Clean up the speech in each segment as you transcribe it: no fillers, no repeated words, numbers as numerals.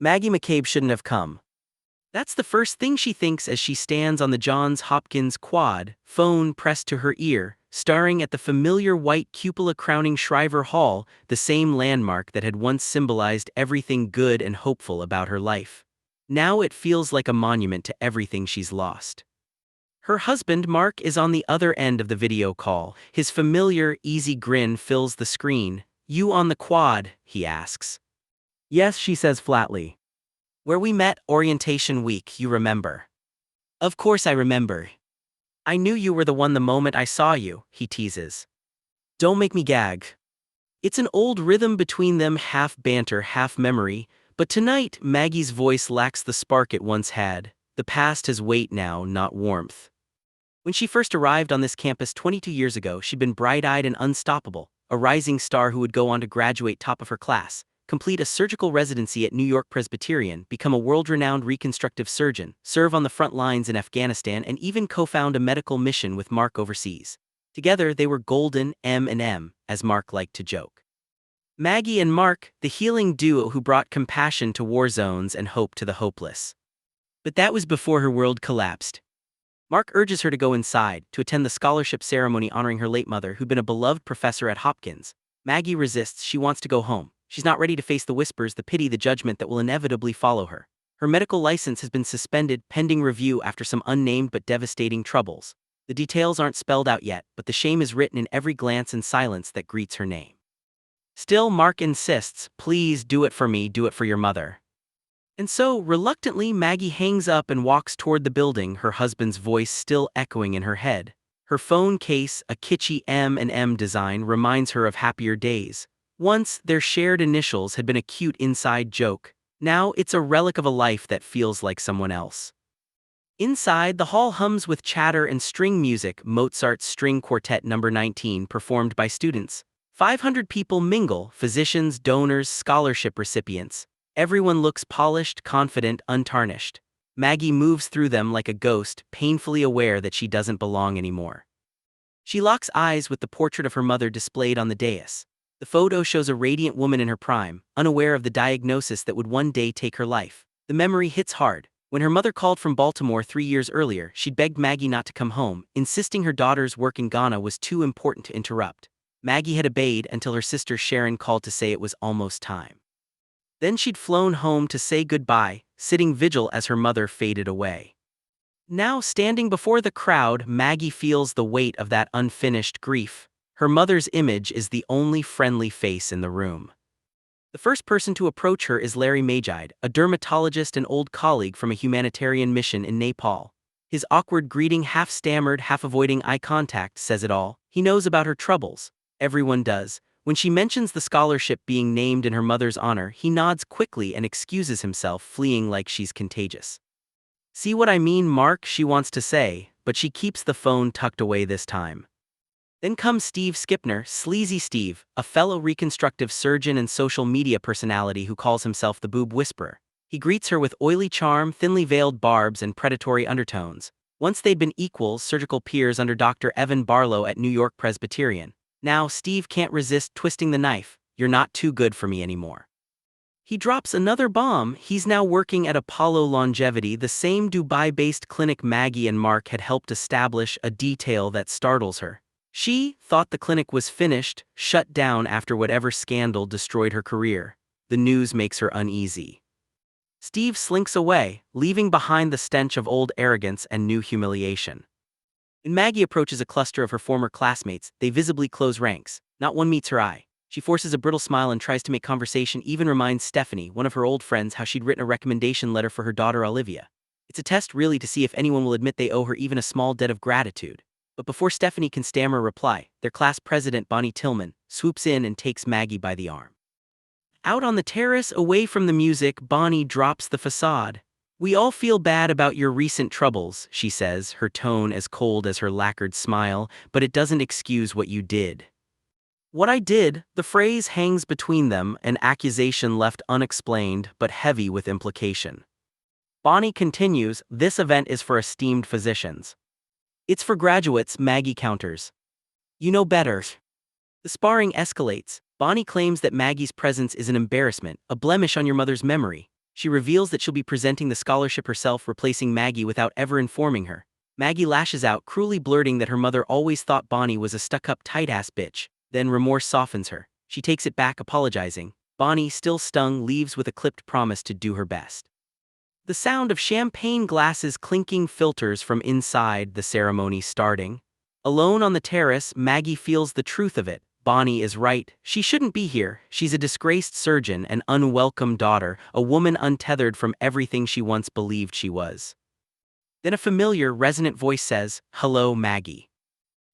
Maggie McCabe shouldn't have come. That's the first thing she thinks as she stands on the Johns Hopkins quad, phone pressed to her ear, staring at the familiar white cupola crowning Shriver Hall, the same landmark that had once symbolized everything good and hopeful about her life. Now it feels like a monument to everything she's lost. Her husband, Mark, is on the other end of the video call. His familiar, easy grin fills the screen. "You on the quad?" he asks. "Yes," she says flatly. "Where we met orientation week, you remember?" "Of course I remember. I knew you were the one the moment I saw you," he teases. "Don't make me gag." It's an old rhythm between them, half banter, half memory, but tonight Maggie's voice lacks the spark it once had. The past has weight now, not warmth. When she first arrived on this campus 22 years ago, she'd been bright-eyed and unstoppable, a rising star who would go on to graduate top of her class, complete a surgical residency at New York Presbyterian, become a world-renowned reconstructive surgeon, serve on the front lines in Afghanistan, and even co-found a medical mission with Mark overseas. Together, they were golden, M&M, as Mark liked to joke. Maggie and Mark, the healing duo who brought compassion to war zones and hope to the hopeless. But that was before her world collapsed. Mark urges her to go inside, to attend the scholarship ceremony honoring her late mother, who'd been a beloved professor at Hopkins. Maggie resists. She wants to go home. She's not ready to face the whispers, the pity, the judgment that will inevitably follow her. Her medical license has been suspended, pending review after some unnamed but devastating troubles. The details aren't spelled out yet, but the shame is written in every glance and silence that greets her name. Still, Mark insists, "Please do it for me, do it for your mother." And so, reluctantly, Maggie hangs up and walks toward the building, her husband's voice still echoing in her head. Her phone case, a kitschy M&M design, reminds her of happier days. Once, their shared initials had been a cute inside joke. Now, it's a relic of a life that feels like someone else. Inside, the hall hums with chatter and string music, Mozart's String Quartet No. 19, performed by students. 500 people mingle, physicians, donors, scholarship recipients. Everyone looks polished, confident, untarnished. Maggie moves through them like a ghost, painfully aware that she doesn't belong anymore. She locks eyes with the portrait of her mother displayed on the dais. The photo shows a radiant woman in her prime, unaware of the diagnosis that would one day take her life. The memory hits hard. When her mother called from Baltimore 3 years earlier, she'd begged Maggie not to come home, insisting her daughter's work in Ghana was too important to interrupt. Maggie had obeyed until her sister Sharon called to say it was almost time. Then she'd flown home to say goodbye, sitting vigil as her mother faded away. Now, standing before the crowd, Maggie feels the weight of that unfinished grief. Her mother's image is the only friendly face in the room. The first person to approach her is Larry Magide, a dermatologist and old colleague from a humanitarian mission in Nepal. His awkward greeting, half stammered, half avoiding eye contact, says it all. He knows about her troubles. Everyone does. When she mentions the scholarship being named in her mother's honor, he nods quickly and excuses himself, fleeing like she's contagious. "See what I mean, Mark?" she wants to say, but she keeps the phone tucked away this time. Then comes Steve Skipner, Sleazy Steve, a fellow reconstructive surgeon and social media personality who calls himself the Boob Whisperer. He greets her with oily charm, thinly veiled barbs, and predatory undertones. Once they'd been equals, surgical peers under Dr. Evan Barlow at New York Presbyterian. Now, Steve can't resist twisting the knife. "You're not too good for me anymore." He drops another bomb. He's now working at Apollo Longevity, the same Dubai-based clinic Maggie and Mark had helped establish, a detail that startles her. She thought the clinic was finished, shut down after whatever scandal destroyed her career. The news makes her uneasy. Steve slinks away, leaving behind the stench of old arrogance and new humiliation. When Maggie approaches a cluster of her former classmates, they visibly close ranks. Not one meets her eye. She forces a brittle smile and tries to make conversation, even reminds Stephanie, one of her old friends, how she'd written a recommendation letter for her daughter Olivia. It's a test really to see if anyone will admit they owe her even a small debt of gratitude. But before Stephanie can stammer a reply, their class president, Bonnie Tillman, swoops in and takes Maggie by the arm. Out on the terrace, away from the music, Bonnie drops the facade. "We all feel bad about your recent troubles," she says, her tone as cold as her lacquered smile, "but it doesn't excuse what you did." "What I did?" The phrase hangs between them, an accusation left unexplained but heavy with implication. Bonnie continues, "This event is for esteemed physicians." "It's for graduates," Maggie counters. "You know better." The sparring escalates. Bonnie claims that Maggie's presence is an embarrassment, a blemish on your mother's memory. She reveals that she'll be presenting the scholarship herself, replacing Maggie without ever informing her. Maggie lashes out, cruelly blurting that her mother always thought Bonnie was a stuck-up tight-ass bitch. Then remorse softens her. She takes it back, apologizing. Bonnie, still stung, leaves with a clipped promise to do her best. The sound of champagne glasses clinking filters from inside the ceremony starting. Alone on the terrace, Maggie feels the truth of it. Bonnie is right. She shouldn't be here. She's a disgraced surgeon, an unwelcome daughter, a woman untethered from everything she once believed she was. Then a familiar, resonant voice says, "Hello, Maggie."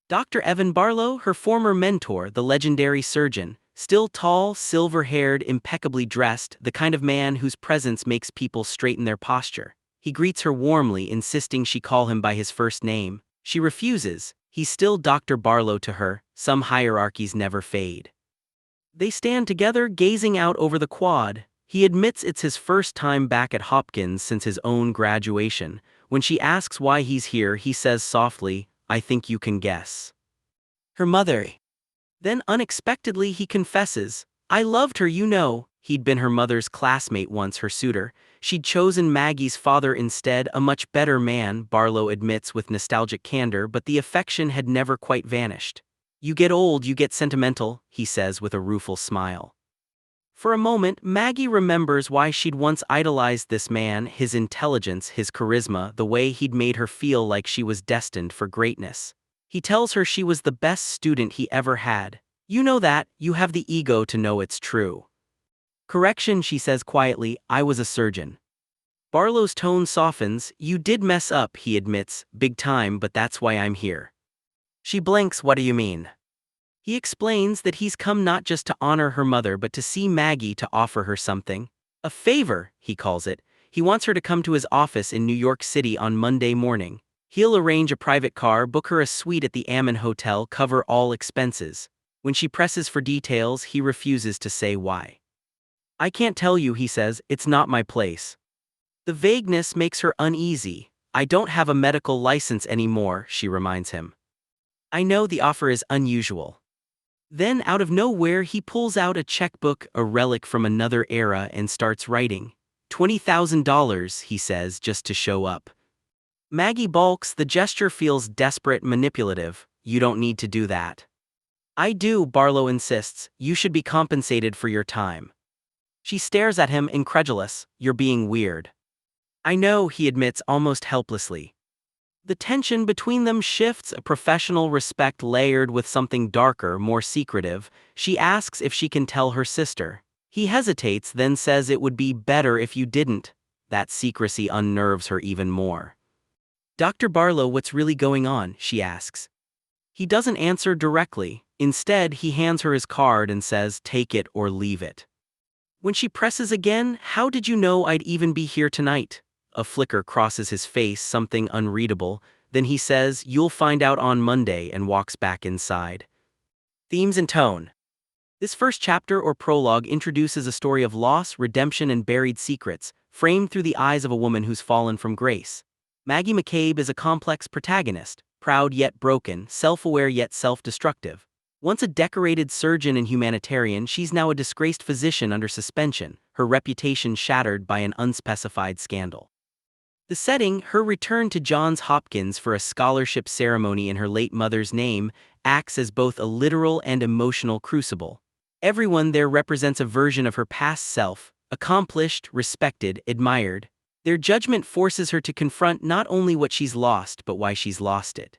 Dr. Evan Barlow, her former mentor, the legendary surgeon, still tall, silver-haired, impeccably dressed, the kind of man whose presence makes people straighten their posture. He greets her warmly, insisting she call him by his first name. She refuses. He's still Dr. Barlow to her. Some hierarchies never fade. They stand together, gazing out over the quad. He admits it's his first time back at Hopkins since his own graduation. When she asks why he's here, he says softly, "I think you can guess. Her mother." Then unexpectedly he confesses, "I loved her, you know." He'd been her mother's classmate once, her suitor. She'd chosen Maggie's father instead, a much better man, Barlow admits with nostalgic candor, but the affection had never quite vanished. "You get old, you get sentimental," he says with a rueful smile. For a moment, Maggie remembers why she'd once idolized this man, his intelligence, his charisma, the way he'd made her feel like she was destined for greatness. He tells her she was the best student he ever had. "You know that, you have the ego to know it's true." "Correction," she says quietly, "I was a surgeon." Barlow's tone softens. "You did mess up," he admits, "big time, but that's why I'm here." She blinks. "What do you mean?" He explains that he's come not just to honor her mother but to see Maggie, to offer her something. A favor, he calls it. He wants her to come to his office in New York City on Monday morning. He'll arrange a private car, book her a suite at the Ammon Hotel, cover all expenses. When she presses for details, he refuses to say why. "I can't tell you," he says, "it's not my place." The vagueness makes her uneasy. "I don't have a medical license anymore," she reminds him. "I know, the offer is unusual." Then out of nowhere he pulls out a checkbook, a relic from another era, and starts writing. $20,000, he says, just to show up. Maggie balks. The gesture feels desperate, manipulative. "You don't need to do that." "I do," Barlow insists. "You should be compensated for your time." She stares at him, incredulous. "You're being weird." "I know," he admits almost helplessly. The tension between them shifts, a professional respect layered with something darker, more secretive. She asks if she can tell her sister. He hesitates, then says it would be better if you didn't. That secrecy unnerves her even more. "Dr. Barlow, what's really going on?" she asks. He doesn't answer directly. Instead, he hands her his card and says, "Take it or leave it." When she presses again, "How did you know I'd even be here tonight?" A flicker crosses his face, something unreadable. Then he says, "You'll find out on Monday," and walks back inside. Themes and tone. This first chapter or prologue introduces a story of loss, redemption, and buried secrets, framed through the eyes of a woman who's fallen from grace. Maggie McCabe is a complex protagonist, proud yet broken, self-aware yet self-destructive. Once a decorated surgeon and humanitarian, she's now a disgraced physician under suspension, her reputation shattered by an unspecified scandal. The setting, her return to Johns Hopkins for a scholarship ceremony in her late mother's name, acts as both a literal and emotional crucible. Everyone there represents a version of her past self, accomplished, respected, admired. Their judgment forces her to confront not only what she's lost but why she's lost it.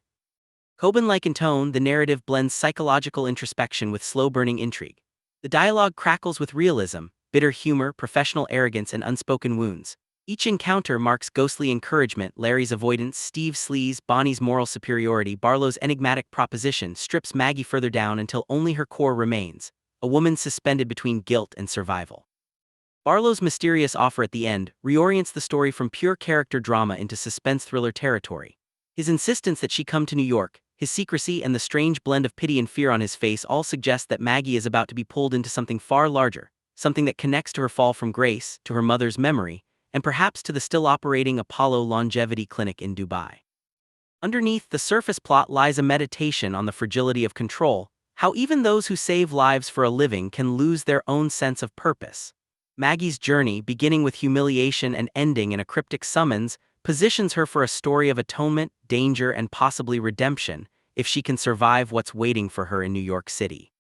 Coben-like in tone, the narrative blends psychological introspection with slow-burning intrigue. The dialogue crackles with realism, bitter humor, professional arrogance, and unspoken wounds. Each encounter marks ghostly encouragement, Larry's avoidance, Steve's sleaze, Bonnie's moral superiority. Barlow's enigmatic proposition strips Maggie further down until only her core remains, a woman suspended between guilt and survival. Barlow's mysterious offer at the end reorients the story from pure character drama into suspense thriller territory. His insistence that she come to New York, his secrecy, and the strange blend of pity and fear on his face all suggest that Maggie is about to be pulled into something far larger, something that connects to her fall from grace, to her mother's memory, and perhaps to the still-operating Apollo Longevity Clinic in Dubai. Underneath the surface plot lies a meditation on the fragility of control, how even those who save lives for a living can lose their own sense of purpose. Maggie's journey, beginning with humiliation and ending in a cryptic summons, positions her for a story of atonement, danger, and possibly redemption, if she can survive what's waiting for her in New York City.